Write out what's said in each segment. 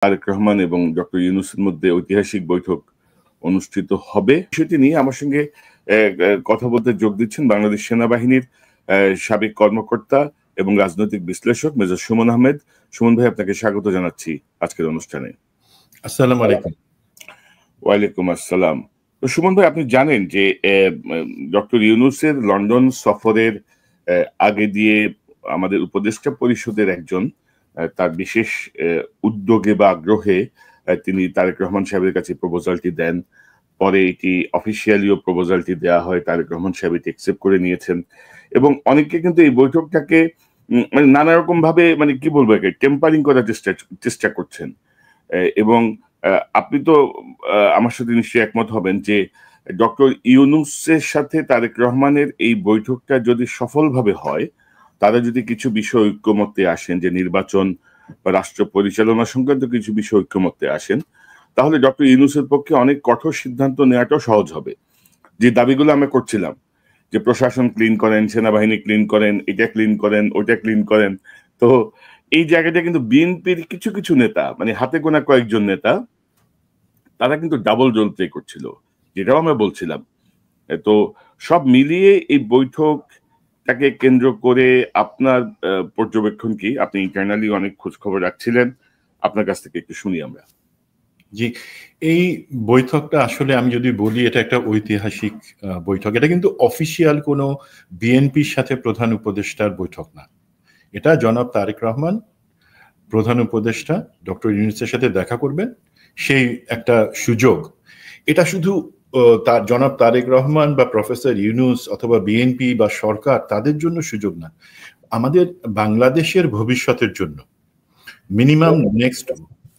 তারেক রহমান এবং ডক্টর ইউনূসের মধ্যে ঐতিহাসিক বৈঠক অনুষ্ঠিত হবে সেটি নিয়ে আমার সঙ্গে কথা বলতে যোগ দিচ্ছেন বাংলাদেশ সেনাবাহিনীর সাবেক কর্মকর্তা এবং রাজনৈতিক বিশ্লেষক মেজর সুমন আহমেদ। সুমন ভাই, আপনাকে স্বাগত জানাচ্ছি আজকের অনুষ্ঠানে। আসসালামু আলাইকুম। ওয়ালাইকুম আসসালাম। তো সুমন ভাই, আপনি জানেন যে ডক্টর ইউনূসের লন্ডন সফরের আগে দিয়ে আমাদের উপদেষ্টা পরিষদের একজন তার বিশেষ উদ্যোগে বা আগ্রহে তিনি তারেক রহমান সাহেবের কাছে প্রপোজালটি দেন। পরে এটি অফিসিয়ালিও প্রপোজালটি দেওয়া হয়, তারেক রহমান সাহেব এটি অ্যাকসেপ্ট করে নিয়েছেন এবং অনেকে কিন্তু এই বৈঠকটাকে মানে নানা রকম ভাবে মানে কি বলবো টেম্পারিং করার চেষ্টা করছেন। এবং আপনি তো আমার সাথে নিশ্চয়ই একমত হবেন যে ডক্টর ইউনূসের সাথে তারেক রহমানের এই বৈঠকটা যদি সফলভাবে হয়, তারা যদি কিছু বিষয় ঐক্যমত্যে আসেন, যে নির্বাচন বা রাষ্ট্র পরিচালনা সংক্রান্ত কিছু বিষয় ঐক্যমত্যে আসেন, তাহলে ডক্টর ইউনূসের পক্ষে অনেক কঠোর সিদ্ধান্ত নেওয়াটাও সহজ হবে। যে দাবিগুলো আমরা করছিলাম যে প্রশাসন ক্লিন করেন, সেনাবাহিনী ক্লিন করেন, এটা ক্লিন করেন, ওইটা ক্লিন করেন, তো এই জায়গাটা কিন্তু বিএনপির কিছু কিছু নেতা, মানে হাতে গোনা কয়েকজন নেতা, তারা কিন্তু ডাবল রোল প্লে করছিল, যেটাও আমরা বলছিলাম। তো সব মিলিয়ে এই বৈঠকটাকে কেন্দ্র করে আপনার পর্যবেক্ষণ কি? আপনি ইন্টারনালি অনেক খোঁজ খবর রাখছিলেন, আপনার কাছ থেকে একটু শুনি আমরা। জি, এই বৈঠকটা আসলে আমি যদি বলি এটা একটা ঐতিহাসিক বৈঠক। এটা কিন্তু অফিসিয়াল কোনো বিএনপির সাথে প্রধান উপদেষ্টার বৈঠক না। এটা জনাব তারেক রহমান প্রধান উপদেষ্টা ডক্টর ইউনূসের সাথে দেখা করবেন, সেই একটা সুযোগ। এটা শুধু তার জনাব তারেক রহমান বা প্রফেসর ইউনূস অথবা বিএনপি বা সরকার তাদের জন্য সুযোগ না, আমাদের বাংলাদেশের ভবিষ্যতের জন্য, মিনিমাম নেক্সট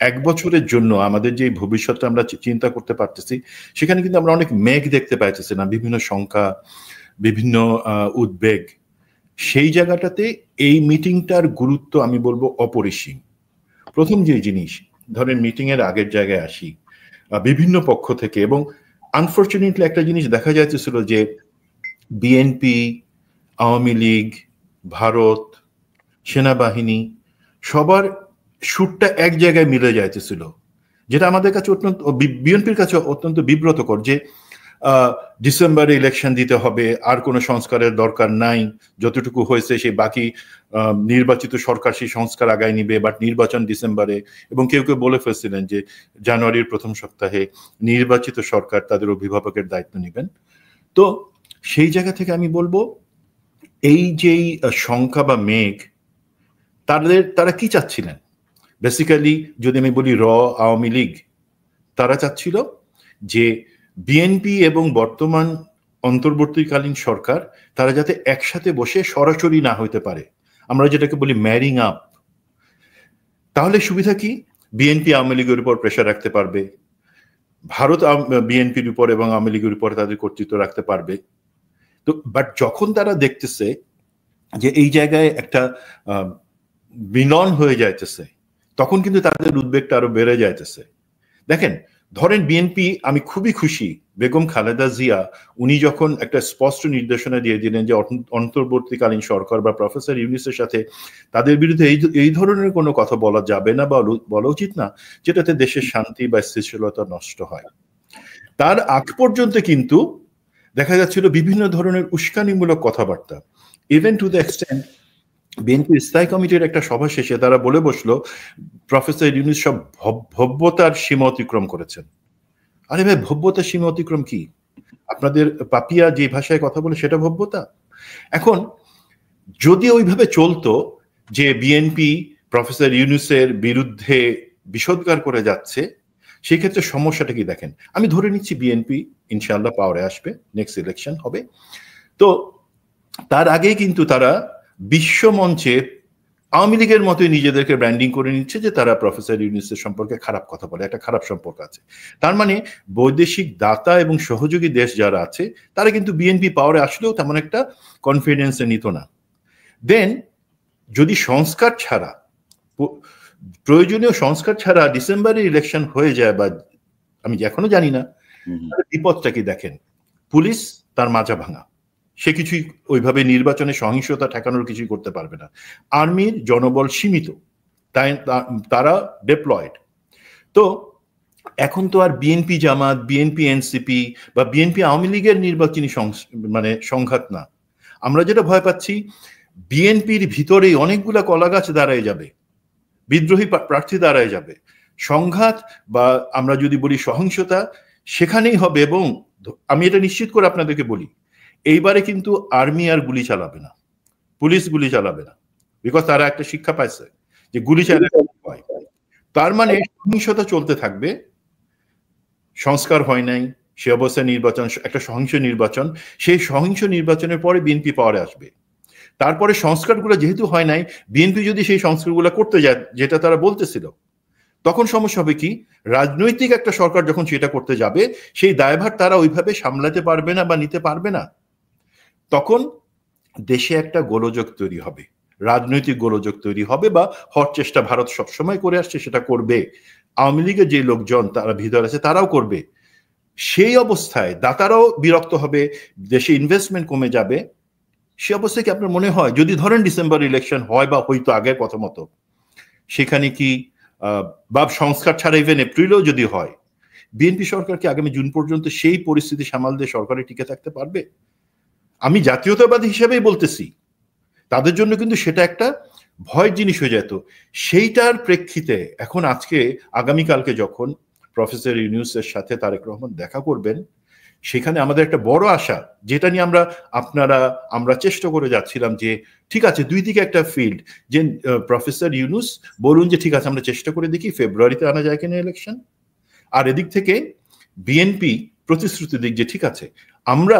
1 বছরের জন্য আমাদের যে ভবিষ্যৎটা আমরা চিন্তা করতে পারতেছি, সেখানে কিন্তু আমরা অনেক মেঘ দেখতে পাইতেছি না, বিভিন্ন শঙ্কা, বিভিন্ন উদ্বেগ। সেই জায়গাটাতে এই মিটিংটার গুরুত্ব আমি বলবো অপরিসীম। প্রথম যে জিনিস, ধরেন মিটিং এর আগের জায়গায় আসি, বিভিন্ন পক্ষ থেকে, এবং আনফরচুনেটলি একটা জিনিস দেখা যাইতেছিল যে বিএনপি, আওয়ামী লীগ, ভারত, সেনাবাহিনী সবার সুরটা এক জায়গায় মিলে যাইতেছিল, যেটা আমাদের কাছে অত্যন্ত, বিএনপির কাছে অত্যন্ত বিব্রতকর। যে ডিসেম্বরে ইলেকশন দিতে হবে, আর কোনো সংস্কারের দরকার নাই, যতটুকু হয়েছে সেই বাকি নির্বাচিত সরকার সেই সংস্কার আগায় নিবে, বাট নির্বাচন ডিসেম্বরে। এবং কেউ কেউ বলে ফেলছিলেন যে জানুয়ারির প্রথম সপ্তাহে নির্বাচিত সরকার তাদের অভিভাবকের দায়িত্ব নেবেন। তো সেই জায়গা থেকে আমি বলবো এই যেই শঙ্কা বা মেঘ, তারা কি চাচ্ছিলেন বেসিক্যালি, যদি আমি বলি আওয়ামী লীগ, তারা চাচ্ছিল যে বিএনপি এবং বর্তমান অন্তর্বর্তীকালীন সরকার তারা যাতে একসাথে বসে সরাসরি না হইতে পারে, আমরা যেটাকে বলি ম্যারিং আপ। তাহলে সুবিধা কি, বিএনপি আওয়ামী লীগের উপর প্রেশার রাখতে পারবে, ভারত বিএনপির উপর এবং আওয়ামী লীগের উপর তাদের কর্তৃত্ব রাখতে পারবে। তো বাট যখন তারা দেখতেছে যে এই জায়গায় একটা মিলন হয়ে যাইতেছে, তখন কিন্তু তাদের উদ্বেগটা আরো বেড়ে যাইতেছে। দেখেন, ধরেন বিএনপি, আমি খুবই খুশি বেগম খালেদা জিয়া উনি যখন একটা স্পষ্ট নির্দেশনা দিয়ে দিলেন যে অন্তর্বর্তীকালীন সরকার বা প্রফেসর ইউনূসের সাথে তাদের বিরুদ্ধে এই ধরনের কোনো কথা বলা যাবে না বা বলা উচিত না যেটাতে দেশের শান্তি বা স্থিতিশীলতা নষ্ট হয়। তার আগ পর্যন্ত কিন্তু দেখা যাচ্ছিল বিভিন্ন ধরনের উস্কানিমূলক কথাবার্তা, even to the extent BNP স্থায়ী কমিটির একটা সভা শেষে তারা বলে বসলো প্রফেসর ইউনূস সব ভব্যতার সীমা অতিক্রম করেছেন। আরে ভাই, ভব্যতার সীমা অতিক্রম কি? আপনাদের পাপিয়া যে ভাষায় কথা বলে সেটা ভব্যতা? এখন যদি ওইভাবে চলতো যে বিএনপি প্রফেসর ইউনূসের বিরুদ্ধে বিষোদ্গার করে যাচ্ছে, সেই ক্ষেত্রে সমস্যাটা কি দেখেন। আমি ধরে নিচ্ছি বিএনপি ইনশাআল্লাহ পাওয়ারে আসবে, নেক্সট ইলেকশন হবে, তো তার আগেই কিন্তু তারা বিশ্ব মঞ্চে আওয়ামী লীগের মতোই নিজেদেরকে ব্র্যান্ডিং করে নিচ্ছে যে তারা প্রফেসর ইউনূসের সম্পর্কে খারাপ কথা বলে, একটা খারাপ সম্পর্ক আছে। তার মানে বৈদেশিক দাতা এবং সহযোগী দেশ যারা আছে তারা কিন্তু বিএনপি পাওয়ারে আসলেও তেমন একটা কনফিডেন্সে নিত না। দেন যদি সংস্কার ছাড়া, প্রয়োজনীয় সংস্কার ছাড়া ডিসেম্বরে ইলেকশন হয়ে যায়, বা আমি এখনো জানি না, বিপদটা কি দেখেন। পুলিশ তার মাজা ভাঙা, সে কিছুই ওইভাবে নির্বাচনে সহিংসতা ঠেকানোর কিছুই করতে পারবে না। আর্মির জনবল সীমিত, তাই তারা ডেপ্লয়েড। তো এখন তো আর বিএনপি জামাত, বিএনপি এনসিপি বা বিএনপি আওয়ামী লীগের নির্বাচনী সংঘাত না। আমরা যেটা ভয় পাচ্ছি, বিএনপির ভিতরেই অনেকগুলা কলা গাছ দাঁড়ায় যাবে, বিদ্রোহী প্রার্থী দাঁড়ায় যাবে, সংঘাত বা আমরা যদি বলি সহিংসতা সেখানেই হবে। এবং আমি এটা নিশ্চিত করে আপনাদেরকে বলি, এইবারে কিন্তু আর্মি আর গুলি চালাবে না, পুলিশ গুলি চালাবে না, বিকজ তারা একটা শিক্ষা পাইছে যে গুলি চালাতে হয়। তার মানে সহিংসতা চলতে থাকবে, সংস্কার হয় নাই, সে অবস্থায় নির্বাচন একটা সহিংস নির্বাচন, সেই সহিংস নির্বাচনের পরে বিএনপি পাওয়ারে আসবে। তারপরে সংস্কারগুলো যেহেতু হয় নাই, বিএনপি যদি সেই সংস্কারগুলো করতে যায় যেটা তারা বলতেছিল, তখন সমস্যা হবে কি, রাজনৈতিক একটা সরকার যখন সেটা করতে যাবে সেই দায়ভার তারা ওইভাবে সামলাতে পারবে না বা নিতে পারবে না। তখন দেশে একটা গোলযোগ তৈরি হবে, রাজনৈতিক গোলযোগ তৈরি হবে, বা হওয়ার চেষ্টা ভারত সবসময় করে আসছে, সেটা করবে। আওয়ামী লীগের যে লোকজন তারা ভিতরে আছে তারাও করবে। সেই অবস্থায় দাতারাও বিরক্ত হবে, দেশে ইনভেস্টমেন্ট কমে যাবে। সে অবস্থায় কি আপনার মনে হয়, যদি ধরেন ডিসেম্বর ইলেকশন হয় বা হয়তো আগের কথা মতো, সেখানে কি বা সংস্কার ছাড়া ইভেন এপ্রিলেও যদি হয়, বিএনপি সরকার কি আগামী জুন পর্যন্ত সেই পরিস্থিতি সামাল দিয়ে সরকারে টিকে থাকতে পারবে? আমি জাতীয়তাবাদী হিসেবেই বলতেছি, তাদের জন্য কিন্তু সেটা একটা ভয়ের জিনিস হয়ে যেত। সেইটার প্রেক্ষিতে এখন আজকে আগামীকালকে যখন প্রফেসর ইউনূসের সাথে তারেক রহমান দেখা করবেন, সেখানে আমাদের একটা বড় আশা, যেটা নিয়ে আমরা চেষ্টা করে যাচ্ছিলাম যে ঠিক আছে, দুই দিকে একটা ফিল্ড, যে প্রফেসর ইউনূস বলুন যে ঠিক আছে আমরা চেষ্টা করে দেখি ফেব্রুয়ারিতে আনা যায় কিনা ইলেকশন, আর এদিক থেকে বিএনপি প্রতিশ্রুতি দিক যে ঠিক আছে আমরা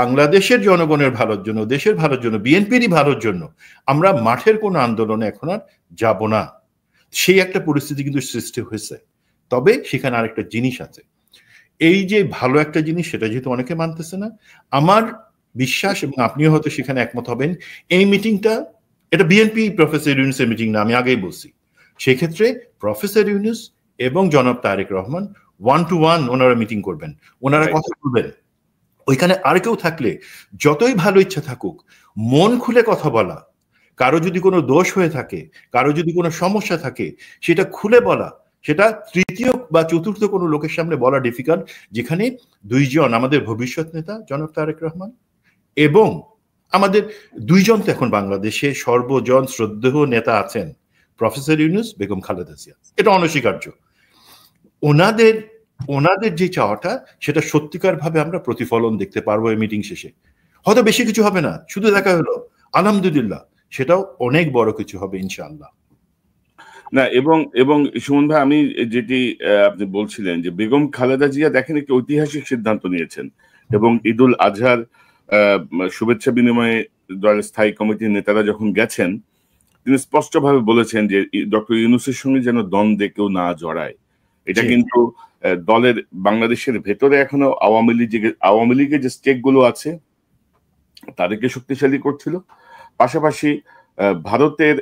বাংলাদেশের জনগণের ভালোর জন্য, দেশের ভালোর জন্য, বিএনপিরই ভালোর জন্য আমরা মাঠের কোনো আন্দোলনে এখন আর যাব না। সেই একটা পরিস্থিতি কিন্তু সৃষ্টি হয়েছে। তবে সেখানে আরেকটা জিনিস আছে, এই যে ভালো একটা জিনিস, সেটা যেহেতু অনেকে মানতেছে না, আমার বিশ্বাস, এবং আপনিও হয়তো সেখানে একমত হবেন, এই মিটিংটা এটা বিএনপি প্রফেসর ইউনূসের মিটিং না, আমি আগেই বলছি। সেক্ষেত্রে প্রফেসর ইউনূস এবং জনাব তারেক রহমান 1-to-1 ওনারা মিটিং করবেন, ওনারা কথা বলবেন। ওইখানে আর কেউ থাকলে, যতই ভালো ইচ্ছা থাকুক, মন খুলে কথা বলা, কারো যদি কোনো দোষ হয়ে থাকে, কারো যদি কোনো সমস্যা থাকে, সেটা খুলে বলা, সেটা তৃতীয় বা চতুর্থ কোনো লোকের সামনে বলা ডিফিকাল্ট, যেখানে দুইজন আমাদের ভবিষ্যৎ নেতা জনাব তারেক রহমান এবং আমাদের দুইজন তো এখন বাংলাদেশে সর্বজন শ্রদ্ধেয় নেতা আছেন, প্রফেসর ইউনূস, বেগম খালেদা জিয়া, এটা অনস্বীকার্য। ওনাদের যে চাওয়াটা, সেটা সত্যিকার ভাবে আমরা প্রতিফলন দেখতে পারবো এই মিটিং শেষে। হয়তো বেশি কিছু হবে না, শুধু দেখা হলো, আলহামদুলিল্লাহ, সেটাও অনেক বড় কিছু হবে ইনশাআল্লাহ। না, এবং সুমন ভাই, আমি যেটি আপনি বলছিলেন যে বেগম খালেদা জিয়া দেখেন একটি ঐতিহাসিক সিদ্ধান্ত নিয়েছেন, এবং ঈদুল আজহার শুভেচ্ছা বিনিময়ে দলের স্থায়ী কমিটির নেতারা যখন গেছেন, তিনি স্পষ্টভাবে বলেছেন যে ডক্টর ইউনূসের সঙ্গে যেন দ্বন্দ্বে কেউ না জড়ায়। এটা কিন্তু দলের বাংলাদেশের ভেতরে এখনো আওয়ামী লীগের যে স্টেক গুলো আছে তাদেরকে শক্তিশালী করছিল, পাশাপাশি ভারতের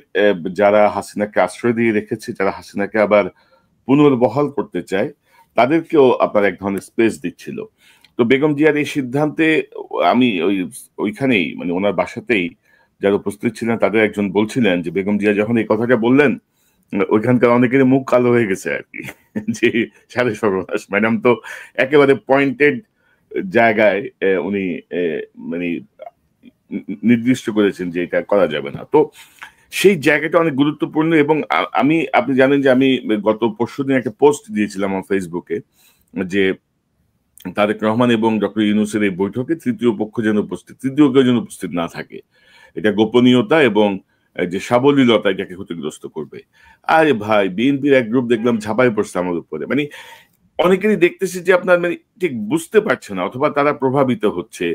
যারা হাসিনাকে আশ্রয় দিয়ে রেখেছে, যারা হাসিনাকে আবার পুনর্বহাল করতে চায়, তাদেরকেও আপনার এক ধরনের স্পেস দিচ্ছিল। তো বেগম জিয়ার এই সিদ্ধান্তে আমি ওইখানেই, মানে ওনার বাসাতেই যারা উপস্থিত ছিলেন তাদের একজন বলছিলেন যে বেগম জিয়া যখন এই কথাটা বললেন, ওইখানকার অনেকের মুখ কালো হয়ে গেছে আর কি, যে সাড়ে সর্বনাশ, ম্যাডাম তো একেবারে পয়েন্টেড জায়গায় উনি মানে নির্দিষ্ট করেছেন যে এটা করা যাবে না। তো সেই জায়গাটা অনেক গুরুত্বপূর্ণ। এবং আপনি জানেন যে আমি গত পরশুদিন একটা পোস্ট দিয়েছিলাম আমার ফেসবুকে, যে তারেক রহমান এবং ডক্টর ইউনূসের এই বৈঠকে তৃতীয় কেউ যেন উপস্থিত না থাকে। এটা গোপনীয়তা এবং যে সাবলীলতা এটাকে ক্ষতিগ্রস্ত করবে। আরে ভাই, বিএনপির এক গ্রুপ দেখলাম ঝাঁপাই পড়ছে আমার উপরে, মানে অনেকেরই দেখতেছি যে আপনার মানে ঠিক বুঝতে পারছে না, অথবা তারা প্রভাবিত হচ্ছে।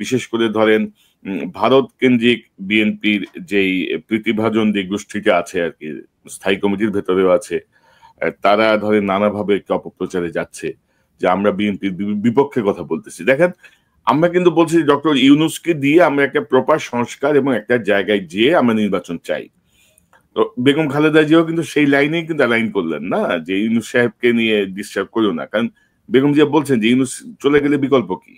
বিশেষ করে ধরেন ভারত কেন্দ্রিক বিএনপির যেই প্রীতিভাজন যে গোষ্ঠীটা আছে আর কি, স্থায়ী কমিটির ভেতরেও আছে, তারা ধরেন নানাভাবে একটু অপপ্রচারে যাচ্ছে যে আমরা বিএনপির বিপক্ষে কথা বলতেছি। দেখেন, আমরা কিন্তু বলছি ডক্টর ইউনূসকে দিয়ে আমরা একটা প্রপার সংস্কার এবং একটা জায়গায় যেয়ে আমরা নির্বাচন চাই। তো বেগম খালেদা জিয়াও কিন্তু সেই লাইনেই কিন্তু অ্যালাইন করলেন না, যে ইউনূস সাহেবকে নিয়ে ডিস্টার্ব করো না, কারণ বেগম জিয়া বলছেন যে ইউনূস চলে গেলে বিকল্প কি,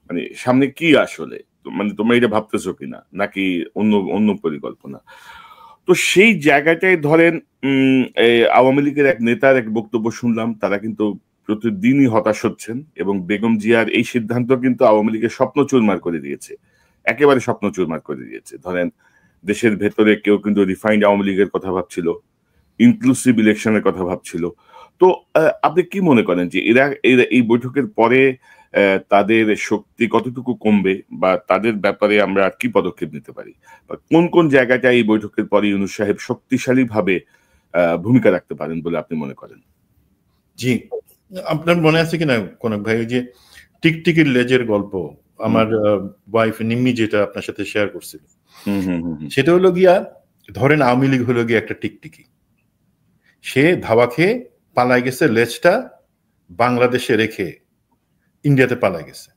মানে সামনে কি আসলে, মানে তোমরা এটা ভাবতেছো কিনা, নাকি অন্য অন্য পরিকল্পনা। তো সেই জায়গাটায় ধরেন আওয়ামী লীগের এক নেতার এক বক্তব্য শুনলাম, তারা কিন্তু প্রতিদিনই হতাশ হচ্ছেন, এবং বেগম জিয়ার এই সিদ্ধান্ত কিন্তু আওয়ামী লীগের স্বপ্ন চুরমার করে দিয়েছে, একেবারে স্বপ্ন চুরমার করে দিয়েছে। ধরেন দেশের ভেতরে কেউ কিন্তু রিফাইন্ড আওয়ামী লীগের কথা ভাবছিল, ইনক্লুসিভ ইলেকশনের কথা ভাবছিল। তো আপনি কি মনে করেন যে এরা এই বৈঠকের পরে তাদের শক্তি কতটুকু কমবে, বা তাদের ব্যাপারে আমরা কি পদক্ষেপ নিতে পারি, বা কোন কোন জায়গাটা এই বৈঠকের পরে ইউনূস সাহেব শক্তিশালী ভাবে ভূমিকা রাখতে পারেন বলে আপনি মনে করেন? জি, আপনার মনে আছে কিনা কোন ভাই, যে টিকটিকির লেজের গল্প আমার ওয়াইফ নিম্মি যেটা আপনার সাথে শেয়ার করছিল, সেটা হলো গিয়া, ধরেন আওয়ামী লীগ হলো গিয়া একটা টিকটিকি, সে ধাওয়া খেয়ে পালাই গেছে, লেজটা বাংলাদেশে রেখে ইন্ডিয়াতে পালাই গেছে।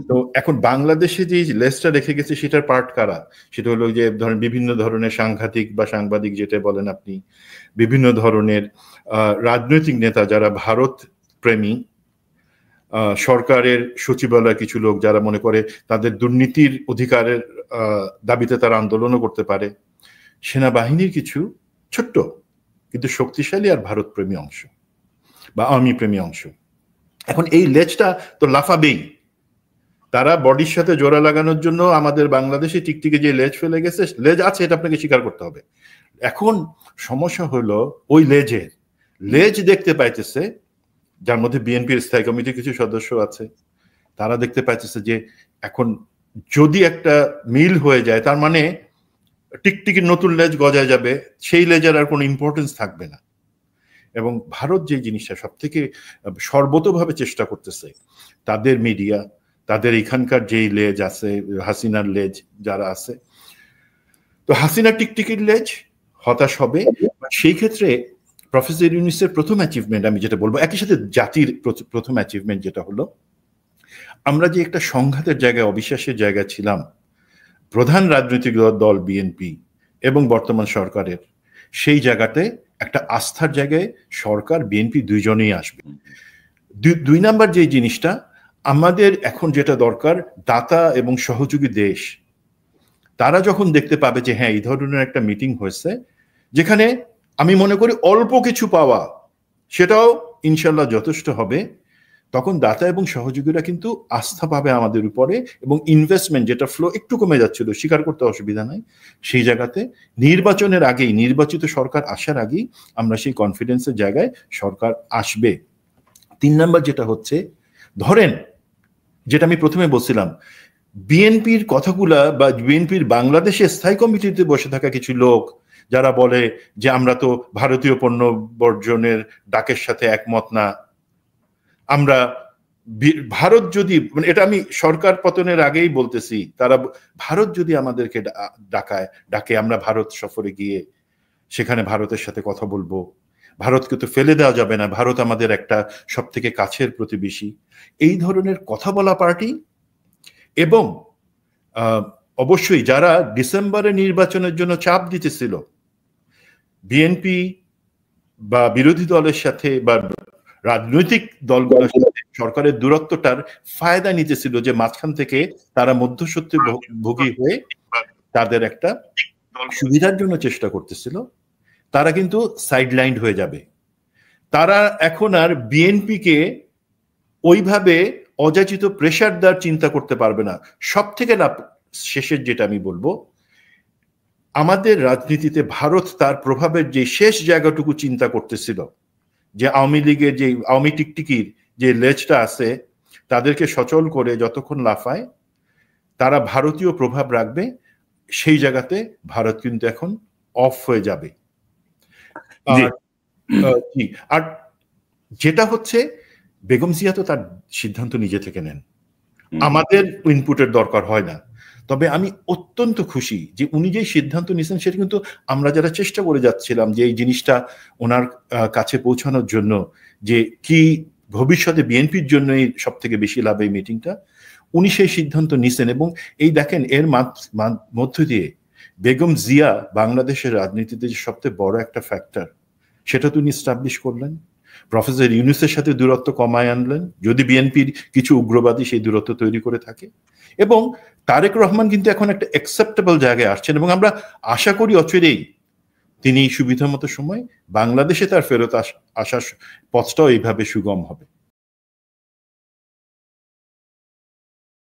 তো এখন বাংলাদেশে যে লেজটা রেখে গেছে সেটার পার্ট কারা? সেটা হলো যে ধরেন বিভিন্ন ধরনের সাংঘাতিক বা সাংবাদিক যেটা বলেন আপনি, বিভিন্ন ধরনের রাজনৈতিক নেতা যারা ভারত প্রেমী, সরকারের সচিবালয় কিছু লোক যারা মনে করে তাদের দুর্নীতির অধিকারের দাবিতে তারা আন্দোলনও করতে পারে, সেনাবাহিনীর কিছু ছোট্ট কিন্তু শক্তিশালী আর ভারত প্রেমী অংশ বা আর্মি প্রেমী অংশ। এখন এই লেজটা তো লাফাবেই, তারা বডির সাথে জোড়া লাগানোর জন্য আমাদের বাংলাদেশে টিকটিকে যে লেজ ফেলে গেছে, লেজ আছে এটা আপনাকে স্বীকার করতে হবে। এখন সমস্যা হলো ওই লেজ দেখতে পাইতেছে, যার মধ্যে বিএনপির স্থায়ী কমিটির কিছু সদস্য আছে, তারা দেখতে পাইতেছে যে এখন যদি একটা মিল হয়ে যায় তার মানে টিকটিকির নতুন লেজ গজায় যাবে, সেই লেজের আর কোনো ইম্পর্টেন্স থাকবে না। এবং ভারত যে জিনিসটা সব থেকে সর্বতভাবে চেষ্টা করতেছে, তাদের মিডিয়া, তাদের এখানকার যেই লেজ আছে, হাসিনার লেজ যারা আছে, তো হাসিনা টিকটিকির লেজ হতাশ হবে। সেই ক্ষেত্রে প্রফেসর ইউনূসের প্রথম অ্যাচিভমেন্ট আমি যেটা বলবো, একই সাথে জাতির প্রথম অ্যাচিভমেন্ট যেটা হলো, আমরা যে একটা সংঘাতের জায়গায়, অবিশ্বাসের জায়গায় ছিলাম, প্রধান রাজনৈতিক দল বিএনপি এবং বর্তমান সরকারের, সেই জায়গাতে একটা আস্থার জায়গায় সরকার বিএনপি দুইজনেই আসবে। দুই নাম্বার যে জিনিসটা আমাদের এখন যেটা দরকার, দাতা এবং সহযোগী দেশ তারা যখন দেখতে পাবে যে হ্যাঁ এই ধরনের একটা মিটিং হয়েছে যেখানে আমি মনে করি অল্প কিছু পাওয়া সেটাও ইনশাল্লাহ যথেষ্ট হবে, তখন দাতা এবং সহযোগীরা কিন্তু আস্থা পাবে আমাদের উপরে, এবং ইনভেস্টমেন্ট যেটা ফ্লো একটু কমে যাচ্ছিল, স্বীকার করতে অসুবিধা নাই, সেই জায়গাতে নির্বাচনের আগেই, নির্বাচিত সরকার আসার আগেই আমরা সেই কনফিডেন্সের জায়গায় সরকার আসবে। 3 নাম্বার যেটা হচ্ছে, ধরেন যেটা আমি প্রথমে বলছিলাম, বিএনপির কথাগুলা বা বিএনপির বাংলাদেশের স্থায়ী কমিটিতে বসে থাকা কিছু লোক যারা বলে যে আমরা তো ভারতীয় পণ্য বর্জনের ডাকের সাথে একমত না, আমরা ভারত যদি, মানে এটা আমি সরকার পতনের আগেই বলতেছি, তারা ভারত যদি আমাদেরকে ডাকে আমরা ভারত সফরে গিয়ে সেখানে ভারতের সাথে কথা বলবো, ভারতকে তো ফেলে দেওয়া যাবে না, ভারত আমাদের একটা সব থেকে কাছের প্রতিবেশী, এই ধরনের কথা বলা পার্টি। এবং অবশ্যই যারা ডিসেম্বরে নির্বাচনের জন্য চাপ দিতেছিল বিএনপি বা বিরোধী দলের সাথে বা রাজনৈতিক দলগুলোর সাথে, সরকারের দূরত্বটার ফায়দা নিতেছিল, যে মাঝখান থেকে তারা মধ্যস্বত্ব ভোগী হয়ে তাদের একটা সুবিধার জন্য চেষ্টা করতেছিল, তারা কিন্তু সাইডলাইন্ড হয়ে যাবে। তারা এখন আর বিএনপিকে ওইভাবে অযাচিত প্রেশার দেওয়ার চিন্তা করতে পারবে না। সব থেকে শেষের যেটা আমি বলবো, আমাদের রাজনীতিতে ভারত তার প্রভাবের যে শেষ জায়গাটুকু চিন্তা করতেছিল, যে আওয়ামী লীগের যে আওয়ামী টিকটিকির যে লেজটা আছে তাদেরকে সচল করে যতক্ষণ লাফায় তারা ভারতীয় প্রভাব রাখবে, সেই জায়গাতে ভারত কিন্তু এখন অফ হয়ে যাবে। আর যেটা হচ্ছে, বেগম জিয়া তো তার সিদ্ধান্ত নিজে থেকে নেন, আমাদের ইনপুটের দরকার হয় না। তবে আমি অত্যন্ত খুশি যে উনি যে সিদ্ধান্ত নিয়েছেন সেটা কিন্তু আমরা যারা চেষ্টা করে যাচ্ছিলাম যে এই জিনিসটা ওনার কাছে পৌঁছানোর জন্য, যে কি ভবিষ্যতে বিএনপির জন্যই সব থেকে বেশি লাভ এই মিটিংটা, উনি সেই সিদ্ধান্ত নিয়েছেন। এবং এই দেখেন এর মধ্য দিয়ে বেগম জিয়া বাংলাদেশের রাজনীতিতে যে সবচেয়ে বড় একটা ফ্যাক্টর, সেটা তো উনি স্টাবলিশ করলেন। প্রফেসর ইউনূসের সাথে দূরত্ব কমায় আনলেন, যদি বিএনপির কিছু উগ্রবাদী সেই দূরত্ব তৈরি করে থাকে। এবং তারেক রহমান কিন্তু এখন একটা অ্যাকসেপ্টেবল জায়গায় আসছেন, এবং আমরা আশা করি অচিরেই তিনি সুবিধা মতো সময় বাংলাদেশে তার ফেরত আসার পথটাও এইভাবে সুগম হবে।